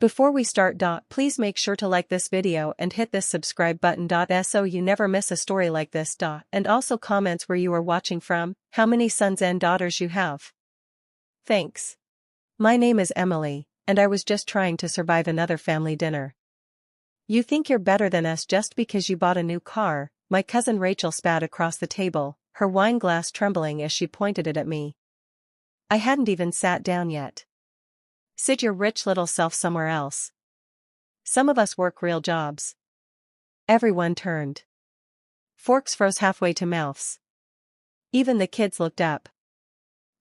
Before we start, please make sure to like this video and hit this subscribe button, so you never miss a story like this. And also comments where you are watching from, how many sons and daughters you have. Thanks. My name is Emily, and I was just trying to survive another family dinner. You think you're better than us just because you bought a new car, my cousin Rachel spat across the table, her wine glass trembling as she pointed it at me. I hadn't even sat down yet. Sit your rich little self somewhere else. Some of us work real jobs. Everyone turned. Forks froze halfway to mouths. Even the kids looked up.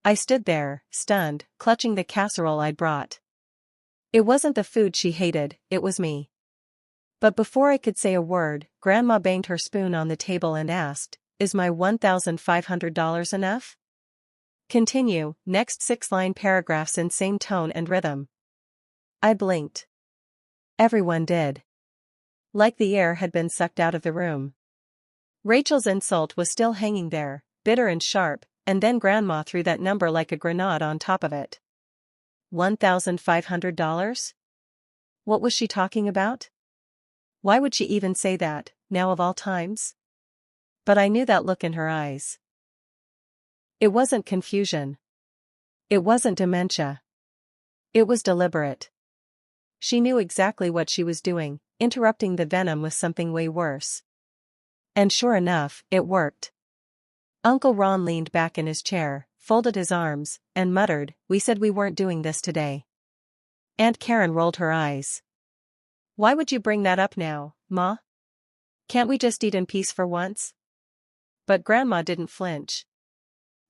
I stood there, stunned, clutching the casserole I'd brought. It wasn't the food she hated, it was me. But before I could say a word, Grandma banged her spoon on the table and asked, "Is my $1,500 enough?" Continue, next 6-line paragraphs in same tone and rhythm. I blinked. Everyone did. Like the air had been sucked out of the room. Rachel's insult was still hanging there, bitter and sharp, and then Grandma threw that number like a grenade on top of it. $1,500? What was she talking about? Why would she even say that, now of all times? But I knew that look in her eyes. It wasn't confusion. It wasn't dementia. It was deliberate. She knew exactly what she was doing, interrupting the venom with something way worse. And sure enough, it worked. Uncle Ron leaned back in his chair, folded his arms, and muttered, "We said we weren't doing this today." Aunt Karen rolled her eyes. "Why would you bring that up now, Ma? Can't we just eat in peace for once?" But Grandma didn't flinch.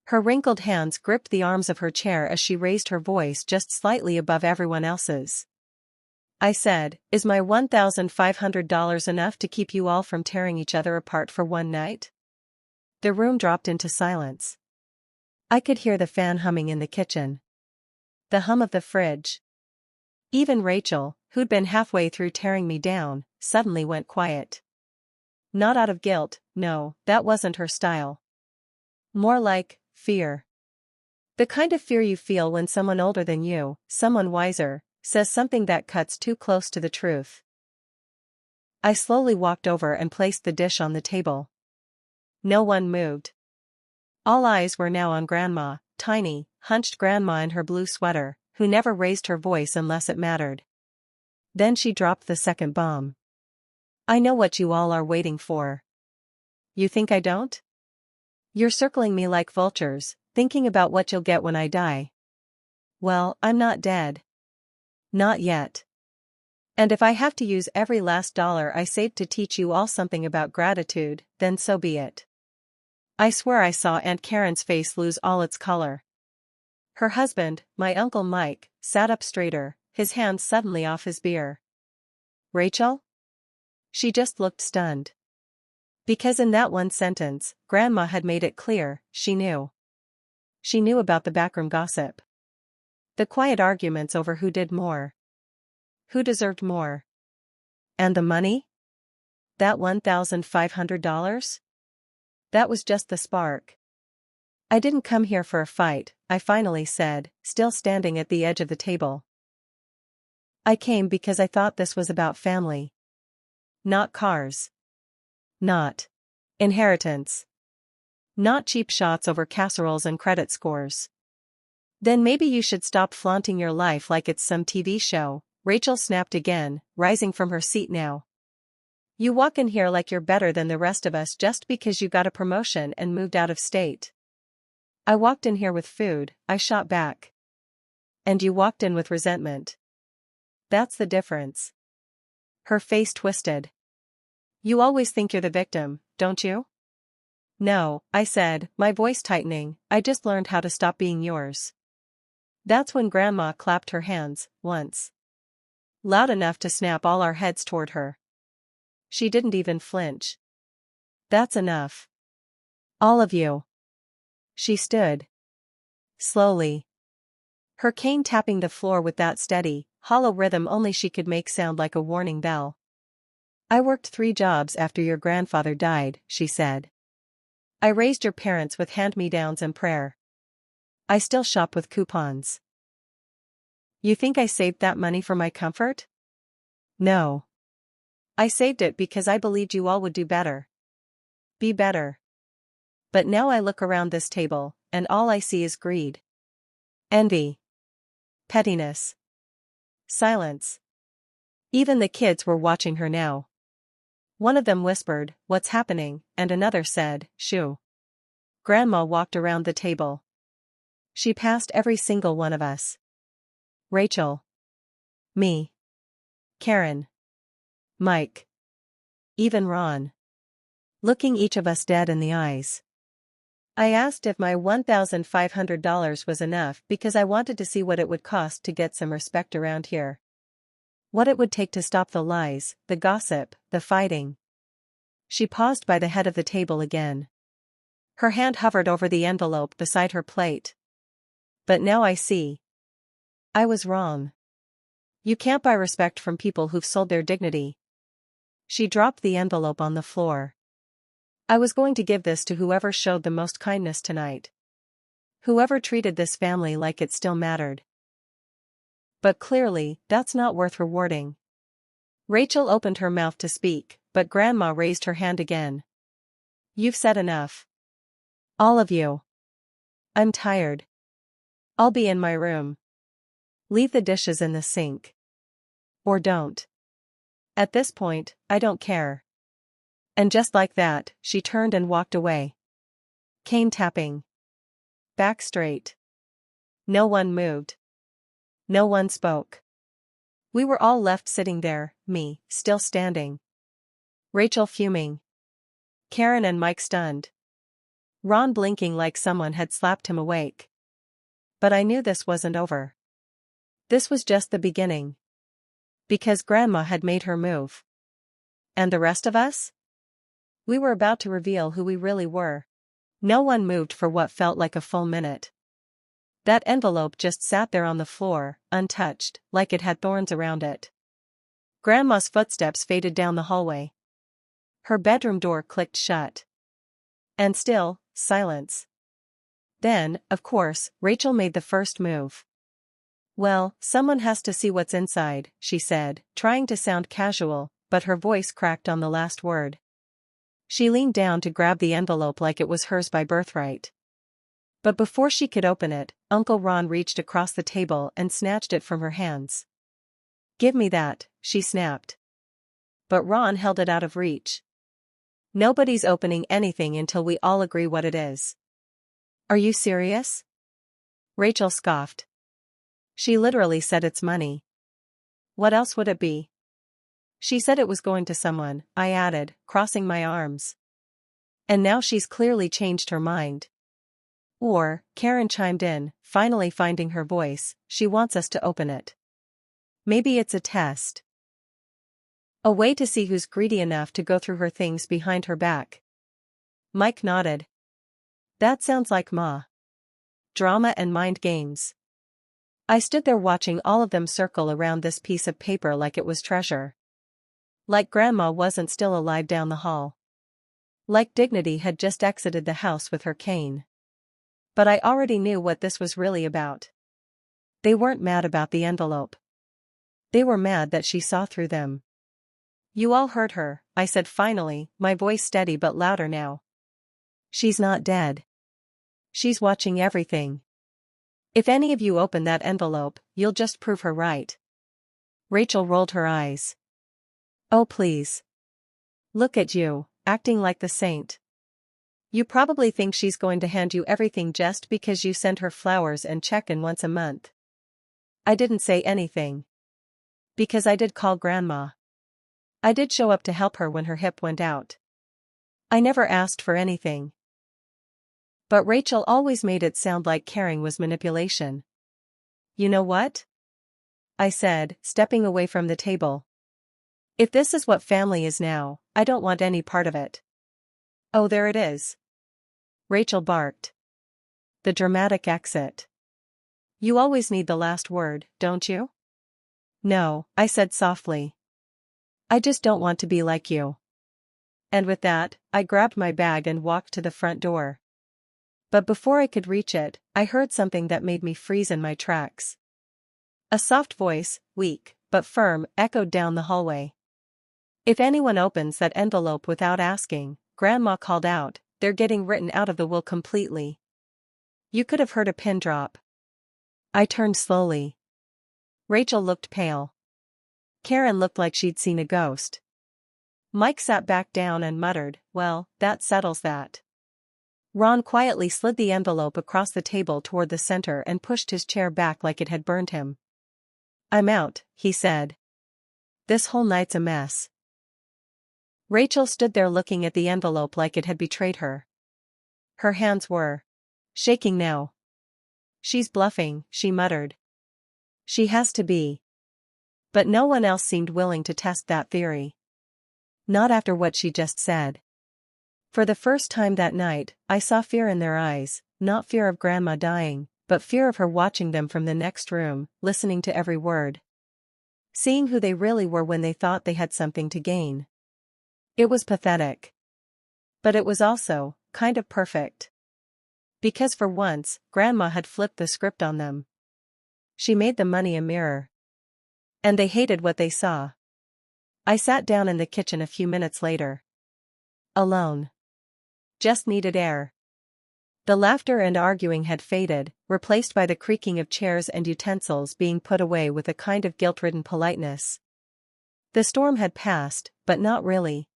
Her wrinkled hands gripped the arms of her chair as she raised her voice just slightly above everyone else's. I said, "Is my $1,500 enough to keep you all from tearing each other apart for one night?" The room dropped into silence. I could hear the fan humming in the kitchen. The hum of the fridge. Even Rachel, who'd been halfway through tearing me down, suddenly went quiet. Not out of guilt, no, that wasn't her style. More like fear. The kind of fear you feel when someone older than you, someone wiser, says something that cuts too close to the truth. I slowly walked over and placed the dish on the table. No one moved. All eyes were now on Grandma, tiny, hunched Grandma in her blue sweater, who never raised her voice unless it mattered. Then she dropped the second bomb. "I know what you all are waiting for. You think I don't? You're circling me like vultures, thinking about what you'll get when I die. Well, I'm not dead. Not yet. And if I have to use every last dollar I saved to teach you all something about gratitude, then so be it." I swear I saw Aunt Karen's face lose all its color. Her husband, my Uncle Mike, sat up straighter, his hands suddenly off his beer. "Rachel?" She just looked stunned. Because in that one sentence, Grandma had made it clear, she knew. She knew about the backroom gossip. The quiet arguments over who did more. Who deserved more. And the money? That $1,500? That was just the spark. "I didn't come here for a fight," I finally said, still standing at the edge of the table. "I came because I thought this was about family. Not cars. Not inheritance. Not cheap shots over casseroles and credit scores." "Then maybe you should stop flaunting your life like it's some TV show," Rachel snapped again, rising from her seat now. "You walk in here like you're better than the rest of us just because you got a promotion and moved out of state." "I walked in here with food," I shot back. "And you walked in with resentment. That's the difference." Her face twisted. "You always think you're the victim, don't you?" "No," I said, my voice tightening, "I just learned how to stop being yours." That's when Grandma clapped her hands, once. Loud enough to snap all our heads toward her. She didn't even flinch. "That's enough. All of you." She stood. Slowly. Her cane tapping the floor with that steady, hollow rhythm only she could make sound like a warning bell. "I worked 3 jobs after your grandfather died," she said. "I raised your parents with hand-me-downs and prayer. I still shop with coupons. You think I saved that money for my comfort? No. I saved it because I believed you all would do better. Be better. But now I look around this table, and all I see is greed. Envy. Pettiness. Silence. Even the kids were watching her now. One of them whispered, "What's happening?" and another said, "Shoo." Grandma walked around the table. She passed every single one of us. Rachel. Me. Karen. Mike. Even Ron. Looking each of us dead in the eyes. I asked if my $1,500 was enough because I wanted to see what it would cost to get some respect around here. What it would take to stop the lies, the gossip, the fighting. She paused by the head of the table again. Her hand hovered over the envelope beside her plate. But now I see. I was wrong. You can't buy respect from people who've sold their dignity. She dropped the envelope on the floor. I was going to give this to whoever showed the most kindness tonight. Whoever treated this family like it still mattered. But clearly, that's not worth rewarding. Rachel opened her mouth to speak, but Grandma raised her hand again. You've said enough. All of you. I'm tired. I'll be in my room. Leave the dishes in the sink. Or don't. At this point, I don't care. And just like that, she turned and walked away. Cane tapping. Back straight. No one moved. No one spoke. We were all left sitting there, me, still standing. Rachel fuming. Karen and Mike stunned. Ron blinking like someone had slapped him awake. But I knew this wasn't over. This was just the beginning. Because Grandma had made her move. And the rest of us? We were about to reveal who we really were. No one moved for what felt like a full minute. That envelope just sat there on the floor, untouched, like it had thorns around it. Grandma's footsteps faded down the hallway. Her bedroom door clicked shut. And still, silence. Then, of course, Rachel made the first move. Well, someone has to see what's inside, she said, trying to sound casual, but her voice cracked on the last word. She leaned down to grab the envelope like it was hers by birthright. But before she could open it, Uncle Ron reached across the table and snatched it from her hands. Give me that, she snapped. But Ron held it out of reach. Nobody's opening anything until we all agree what it is. Are you serious? Rachel scoffed. She literally said it's money. What else would it be? She said it was going to someone, I added, crossing my arms. And now she's clearly changed her mind. Or, Karen chimed in, finally finding her voice, she wants us to open it. Maybe it's a test. A way to see who's greedy enough to go through her things behind her back. Mike nodded. That sounds like Ma. Drama and mind games. I stood there watching all of them circle around this piece of paper like it was treasure. Like Grandma wasn't still alive down the hall. Like Dignity had just exited the house with her cane. But I already knew what this was really about. They weren't mad about the envelope. They were mad that she saw through them. You all heard her, I said finally, my voice steady but louder now. She's not dead. She's watching everything. If any of you open that envelope, you'll just prove her right. Rachel rolled her eyes. Oh please. Look at you, acting like the saint. You probably think she's going to hand you everything just because you send her flowers and check in once a month. I didn't say anything. Because I did call Grandma. I did show up to help her when her hip went out. I never asked for anything. But Rachel always made it sound like caring was manipulation. You know what? I said, stepping away from the table. If this is what family is now, I don't want any part of it. Oh, there it is. Rachel barked. The dramatic exit. You always need the last word, don't you? No, I said softly. I just don't want to be like you. And with that, I grabbed my bag and walked to the front door. But before I could reach it, I heard something that made me freeze in my tracks. A soft voice, weak, but firm, echoed down the hallway. "If anyone opens that envelope without asking," Grandma called out, "they're getting written out of the will completely." You could have heard a pin drop. I turned slowly. Rachel looked pale. Karen looked like she'd seen a ghost. Mike sat back down and muttered, "Well, that settles that." Ron quietly slid the envelope across the table toward the center and pushed his chair back like it had burned him. "I'm out," he said. "This whole night's a mess." Rachel stood there looking at the envelope like it had betrayed her. Her hands were shaking now. "She's bluffing," she muttered. "She has to be." But no one else seemed willing to test that theory. Not after what she just said. For the first time that night, I saw fear in their eyes, not fear of Grandma dying, but fear of her watching them from the next room, listening to every word. Seeing who they really were when they thought they had something to gain. It was pathetic. But it was also kind of perfect. Because for once, Grandma had flipped the script on them. She made the money a mirror. And they hated what they saw. I sat down in the kitchen a few minutes later. Alone. Just needed air. The laughter and arguing had faded, replaced by the creaking of chairs and utensils being put away with a kind of guilt-ridden politeness. The storm had passed, but not really.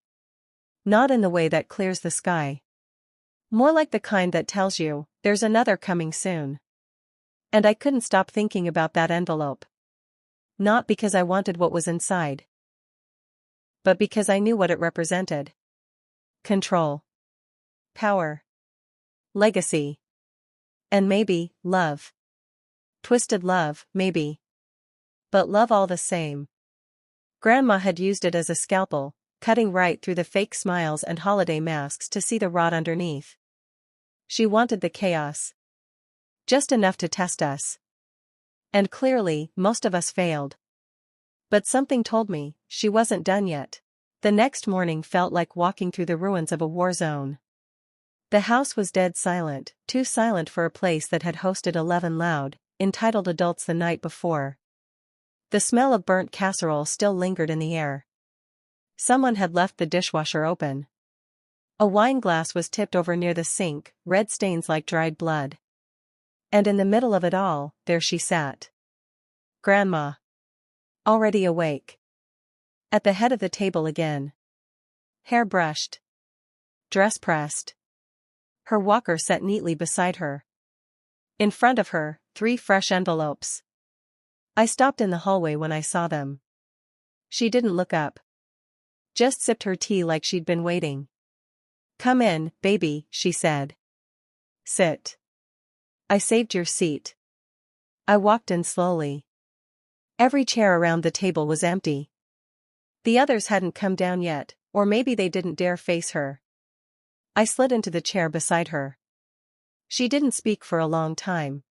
Not in the way that clears the sky. More like the kind that tells you, there's another coming soon. And I couldn't stop thinking about that envelope. Not because I wanted what was inside. But because I knew what it represented. Control. Power. Legacy. And maybe, love. Twisted love, maybe. But love all the same. Grandma had used it as a scalpel, cutting right through the fake smiles and holiday masks to see the rot underneath. She wanted the chaos. Just enough to test us. And clearly, most of us failed. But something told me, she wasn't done yet. The next morning felt like walking through the ruins of a war zone. The house was dead silent, too silent for a place that had hosted 11 loud, entitled adults the night before. The smell of burnt casserole still lingered in the air. Someone had left the dishwasher open. A wine glass was tipped over near the sink, red stains like dried blood. And in the middle of it all, there she sat. Grandma. Already awake. At the head of the table again. Hair brushed. Dress pressed. Her walker set neatly beside her. In front of her, 3 fresh envelopes. I stopped in the hallway when I saw them. She didn't look up. Just sipped her tea like she'd been waiting. "Come in, baby," she said. "Sit." "I saved your seat." I walked in slowly. Every chair around the table was empty. The others hadn't come down yet, or maybe they didn't dare face her. I slid into the chair beside her. She didn't speak for a long time.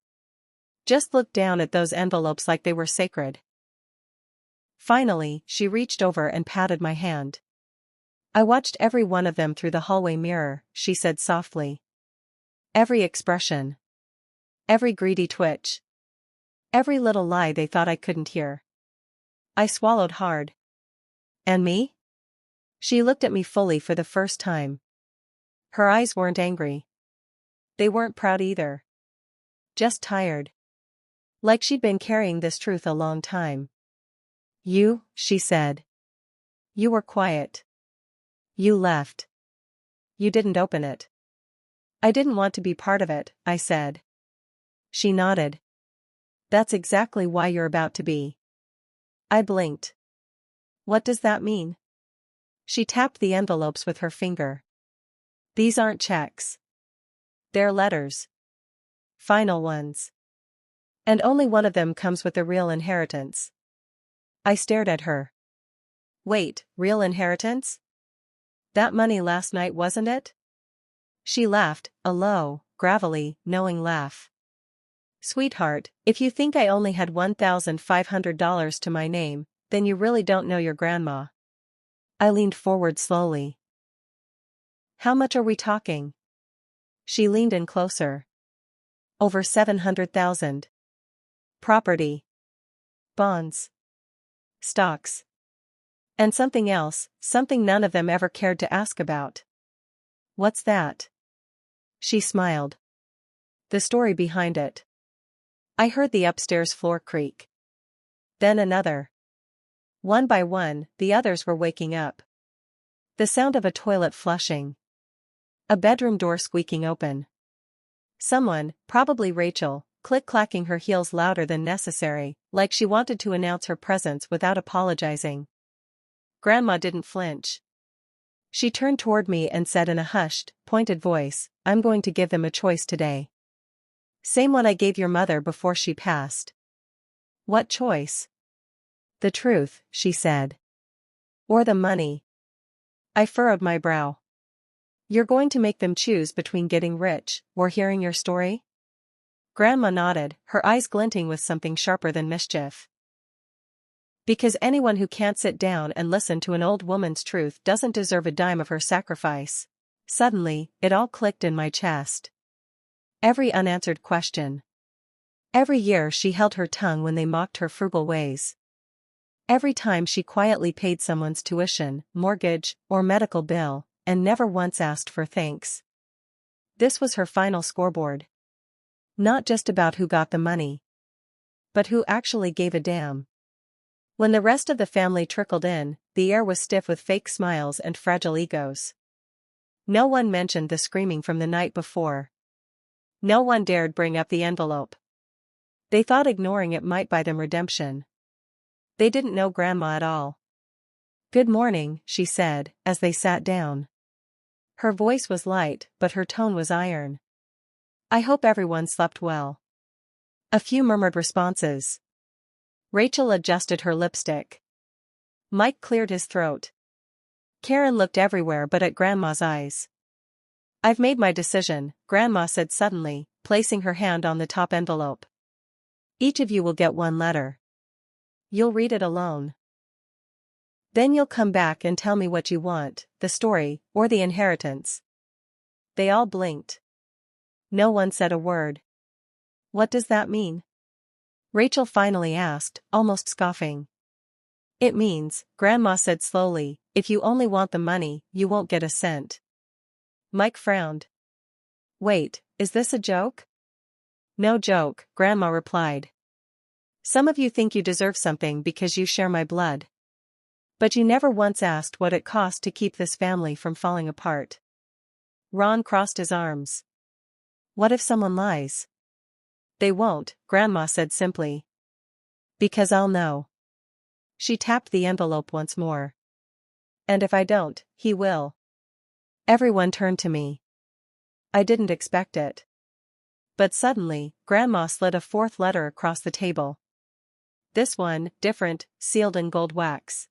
Just looked down at those envelopes like they were sacred. Finally, she reached over and patted my hand. "I watched every one of them through the hallway mirror," she said softly. "Every expression. Every greedy twitch. Every little lie they thought I couldn't hear." I swallowed hard. "And me?" She looked at me fully for the first time. Her eyes weren't angry. They weren't proud either. Just tired. Like she'd been carrying this truth a long time. "You," she said. "You were quiet. You left. You didn't open it." "I didn't want to be part of it," I said. She nodded. "That's exactly why you're about to be." I blinked. "What does that mean?" She tapped the envelopes with her finger. "These aren't checks. They're letters. Final ones. And only one of them comes with the real inheritance." I stared at her. "Wait, real inheritance? That money last night, wasn't it?" She laughed, a low, gravelly, knowing laugh. "Sweetheart, if you think I only had $1,500 to my name, then you really don't know your grandma." I leaned forward slowly. "How much are we talking?" She leaned in closer. "Over 700,000. Property. bonds, stocks, and something else, something none of them ever cared to ask about. What's that? She smiled. The story behind it. I heard the upstairs floor creak. Then another. One by one, the others were waking up. The sound of a toilet flushing. A bedroom door squeaking open. Someone, probably Rachel, click-clacking her heels louder than necessary, like she wanted to announce her presence without apologizing. Grandma didn't flinch. She turned toward me and said in a hushed, pointed voice, "I'm going to give them a choice today. Same one I gave your mother before she passed." "What choice?" "The truth," she said. "Or the money." I furrowed my brow. "You're going to make them choose between getting rich, or hearing your story?" Grandma nodded, her eyes glinting with something sharper than mischief. "Because anyone who can't sit down and listen to an old woman's truth doesn't deserve a dime of her sacrifice." Suddenly, it all clicked in my chest. Every unanswered question. Every year she held her tongue when they mocked her frugal ways. Every time she quietly paid someone's tuition, mortgage, or medical bill, and never once asked for thanks. This was her final scoreboard. Not just about who got the money, but who actually gave a damn. When the rest of the family trickled in, the air was stiff with fake smiles and fragile egos. No one mentioned the screaming from the night before. No one dared bring up the envelope. They thought ignoring it might buy them redemption. They didn't know Grandma at all. "Good morning," she said, as they sat down. Her voice was light, but her tone was iron. "I hope everyone slept well." A few murmured responses. Rachel adjusted her lipstick. Mike cleared his throat. Karen looked everywhere but at Grandma's eyes. "I've made my decision," Grandma said suddenly, placing her hand on the top envelope. "Each of you will get one letter. You'll read it alone. Then you'll come back and tell me what you want, the story, or the inheritance." They all blinked. No one said a word. "What does that mean?" Rachel finally asked, almost scoffing. "It means," Grandma said slowly, "if you only want the money, you won't get a cent." Mike frowned. "Wait, is this a joke?" "No joke," Grandma replied. "Some of you think you deserve something because you share my blood. But you never once asked what it cost to keep this family from falling apart." Ron crossed his arms. "What if someone lies?" "They won't," Grandma said simply. "Because I'll know." She tapped the envelope once more. "And if I don't, he will." Everyone turned to me. I didn't expect it. But suddenly, Grandma slid a fourth letter across the table. This one, different, sealed in gold wax.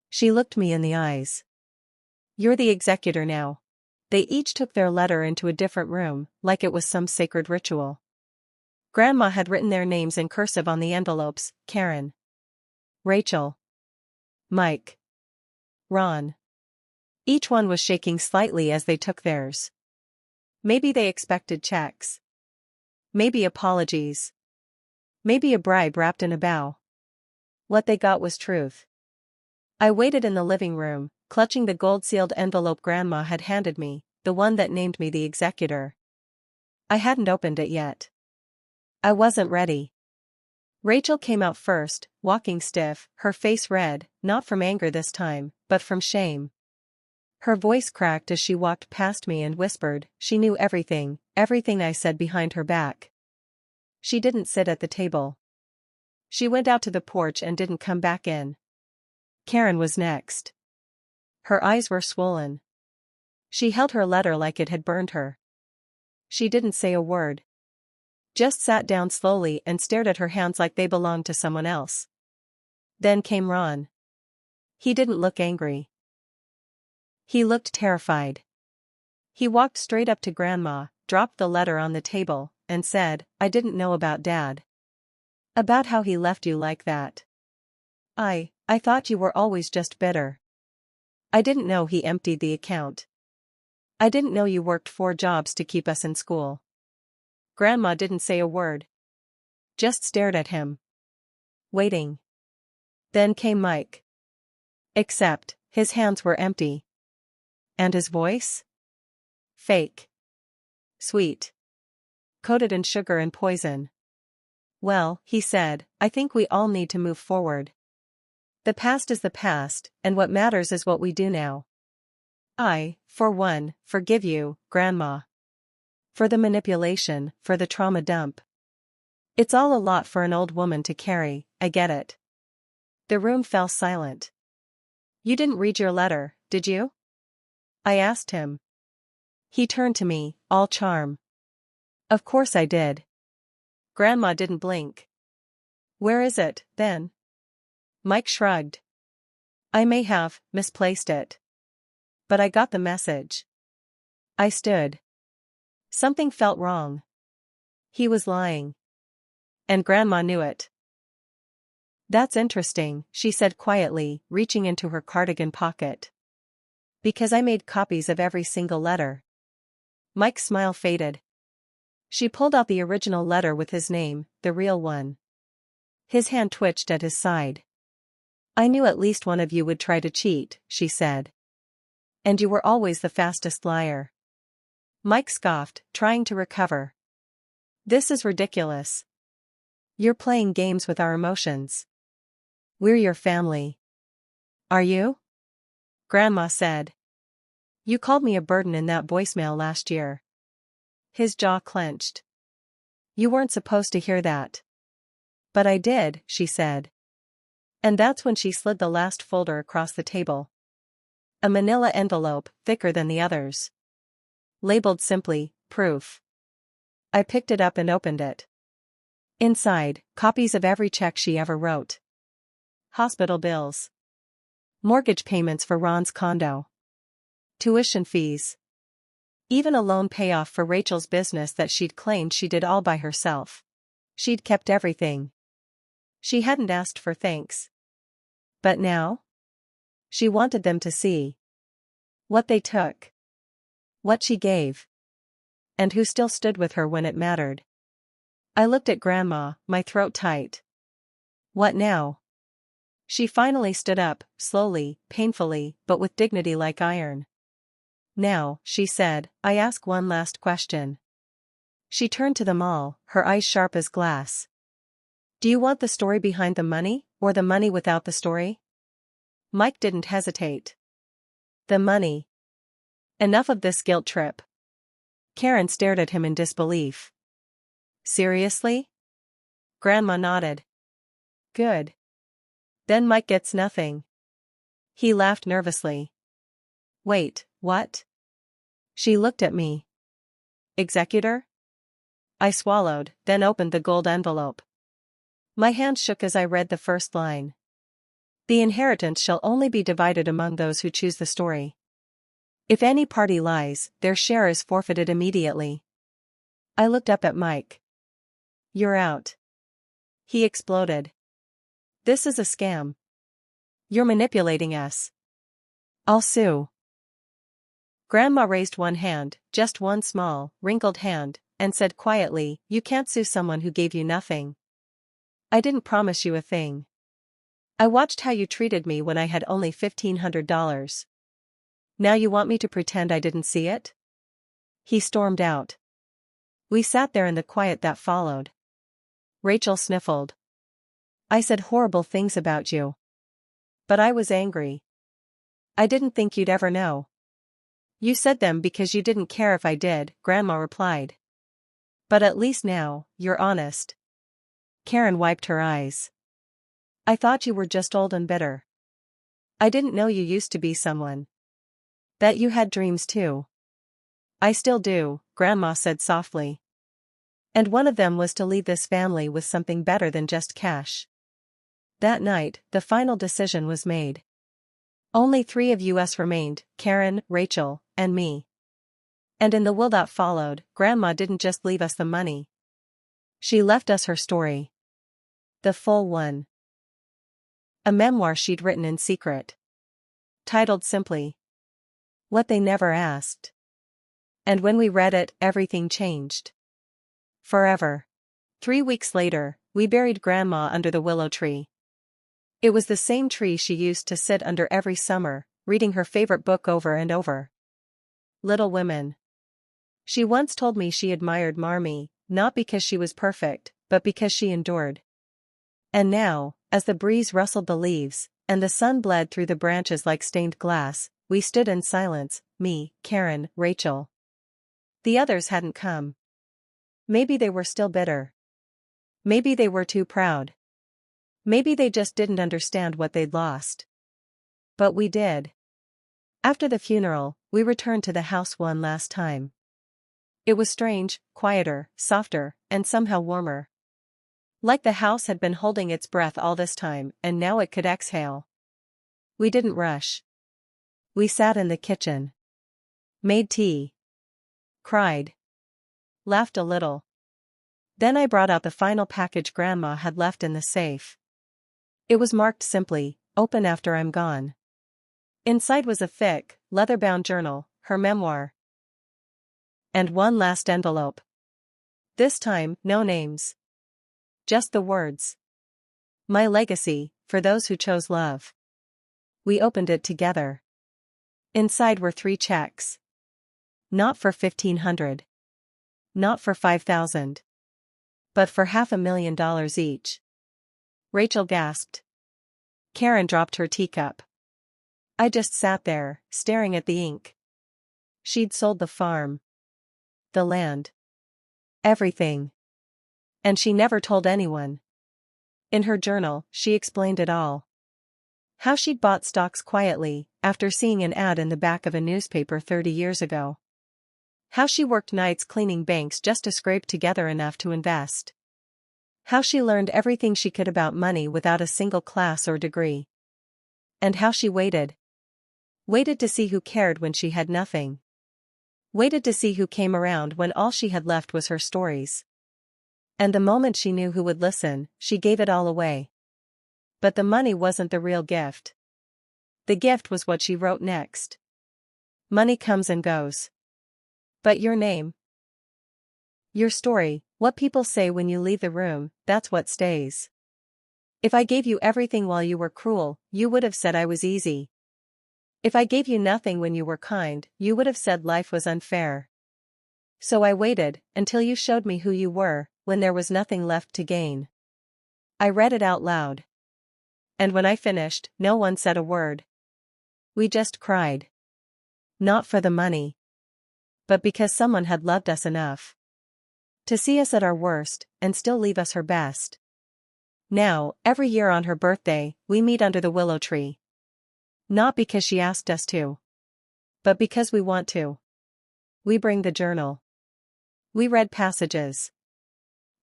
She looked me in the eyes. "You're the executor now." They each took their letter into a different room, like it was some sacred ritual. Grandma had written their names in cursive on the envelopes: Karen, Rachel, Mike, Ron. Each one was shaking slightly as they took theirs. Maybe they expected checks. Maybe apologies. Maybe a bribe wrapped in a bow. What they got was truth. I waited in the living room, clutching the gold-sealed envelope Grandma had handed me, the one that named me the executor. I hadn't opened it yet. I wasn't ready. Rachel came out first, walking stiff, her face red, not from anger this time, but from shame. Her voice cracked as she walked past me and whispered, she knew everything, everything I said behind her back. She didn't sit at the table. She went out to the porch and didn't come back in. Karen was next. Her eyes were swollen. She held her letter like it had burned her. She didn't say a word. Just sat down slowly and stared at her hands like they belonged to someone else. Then came Ron. He didn't look angry. He looked terrified. He walked straight up to Grandma, dropped the letter on the table, and said, "I didn't know about Dad. About how he left you like that. I thought you were always just bitter. I didn't know he emptied the account. I didn't know you worked 4 jobs to keep us in school." Grandma didn't say a word. Just stared at him. waiting. Then came Mike. Except, his hands were empty. And his voice? Fake. Sweet. Coated in sugar and poison. Well, he said, I think we all need to move forward. The past is the past, and what matters is what we do now. I, for one, forgive you, Grandma. For the manipulation, for the trauma dump. It's all a lot for an old woman to carry, I get it. The room fell silent. You didn't read your letter, did you? I asked him. He turned to me, all charm. Of course I did. Grandma didn't blink. Where is it, then? Mike shrugged. I may have misplaced it. But I got the message. I stood. Something felt wrong. He was lying. And Grandma knew it. That's interesting, she said quietly, reaching into her cardigan pocket. Because I made copies of every single letter. Mike's smile faded. She pulled out the original letter with his name, the real one. His hand twitched at his side. I knew at least one of you would try to cheat, she said. And you were always the fastest liar. Mike scoffed, trying to recover. This is ridiculous. You're playing games with our emotions. We're your family. Are you? Grandma said. You called me a burden in that voicemail last year. His jaw clenched. You weren't supposed to hear that. But I did, she said. And that's when she slid the last folder across the table. A manila envelope, thicker than the others. Labeled simply, proof. I picked it up and opened it. Inside, copies of every check she ever wrote. Hospital bills. Mortgage payments for Ron's condo. Tuition fees. Even a loan payoff for Rachel's business that she'd claimed she did all by herself. She'd kept everything. She hadn't asked for thanks. But now? She wanted them to see. What they took. What she gave. And who still stood with her when it mattered. I looked at Grandma, my throat tight. What now? She finally stood up, slowly, painfully, but with dignity like iron. Now, she said, I ask one last question. She turned to them all, her eyes sharp as glass. Do you want the story behind the money, or the money without the story? Mike didn't hesitate. The money. Enough of this guilt trip. Karen stared at him in disbelief. Seriously? Grandma nodded. Good. Then Mike gets nothing. He laughed nervously. Wait, what? She looked at me. Executor? I swallowed, then opened the gold envelope. My hand shook as I read the first line. The inheritance shall only be divided among those who choose the story. If any party lies, their share is forfeited immediately. I looked up at Mike. You're out. He exploded. This is a scam. You're manipulating us. I'll sue. Grandma raised one hand, just one small, wrinkled hand, and said quietly, You can't sue someone who gave you nothing. I didn't promise you a thing. I watched how you treated me when I had only $1,500. Now you want me to pretend I didn't see it? He stormed out. We sat there in the quiet that followed. Rachel sniffled. I said horrible things about you. But I was angry. I didn't think you'd ever know. You said them because you didn't care if I did, Grandma replied. But at least now, you're honest. Karen wiped her eyes. I thought you were just old and bitter. I didn't know you used to be someone. That you had dreams too. I still do, Grandma said softly. And one of them was to leave this family with something better than just cash. That night, the final decision was made. Only 3 of us remained, Karen, Rachel, and me. And in the will that followed, Grandma didn't just leave us the money. She left us her story. The full one. A memoir she'd written in secret. Titled simply, What They Never Asked. And when we read it, everything changed. Forever. 3 weeks later, we buried Grandma under the willow tree. It was the same tree she used to sit under every summer, reading her favorite book over and over. Little Women. She once told me she admired Marmee, not because she was perfect, but because she endured. And now, as the breeze rustled the leaves, and the sun bled through the branches like stained glass, we stood in silence, me, Karen, Rachel. The others hadn't come. Maybe they were still bitter. Maybe they were too proud. Maybe they just didn't understand what they'd lost. But we did. After the funeral, we returned to the house one last time. It was strange, quieter, softer, and somehow warmer. Like the house had been holding its breath all this time, and now it could exhale. We didn't rush. We sat in the kitchen. Made tea. Cried. Laughed a little. Then I brought out the final package Grandma had left in the safe. It was marked simply, "Open after I'm gone." Inside was a thick, leather-bound journal, her memoir. And one last envelope. This time, no names. Just the words. My legacy, for those who chose love. We opened it together. Inside were 3 checks. Not for $1,500. Not for $5,000. But for $500,000 each. Rachel gasped. Karen dropped her teacup. I just sat there, staring at the ink. She'd sold the farm. The land. Everything. And she never told anyone. In her journal, she explained it all. How she'd bought stocks quietly, after seeing an ad in the back of a newspaper 30 years ago. How she worked nights cleaning banks just to scrape together enough to invest. How she learned everything she could about money without a single class or degree. And how she waited. Waited to see who cared when she had nothing. Waited to see who came around when all she had left was her stories. And the moment she knew who would listen, she gave it all away. But the money wasn't the real gift. The gift was what she wrote next. Money comes and goes. But your name, your story, what people say when you leave the room, that's what stays. If I gave you everything while you were cruel, you would have said I was easy. If I gave you nothing when you were kind, you would have said life was unfair. So I waited, until you showed me who you were, when there was nothing left to gain. I read it out loud. And when I finished, no one said a word. We just cried. Not for the money. But because someone had loved us enough to see us at our worst, and still leave us her best. Now, every year on her birthday, we meet under the willow tree. Not because she asked us to. But because we want to. We bring the journal. We read passages.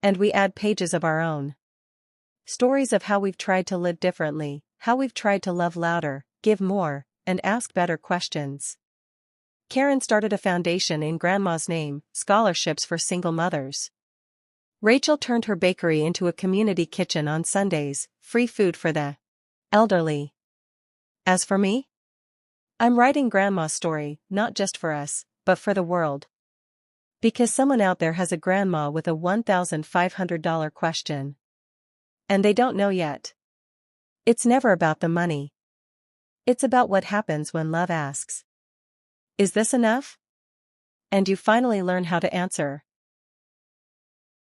And we add pages of our own. Stories of how we've tried to live differently, how we've tried to love louder, give more, and ask better questions. Karen started a foundation in Grandma's name, Scholarships for Single Mothers. Rachel turned her bakery into a community kitchen on Sundays, free food for the elderly. As for me, I'm writing Grandma's story, not just for us, but for the world. Because someone out there has a grandma with a $1,500 question. And they don't know yet. It's never about the money. It's about what happens when love asks, "Is this enough?" And you finally learn how to answer,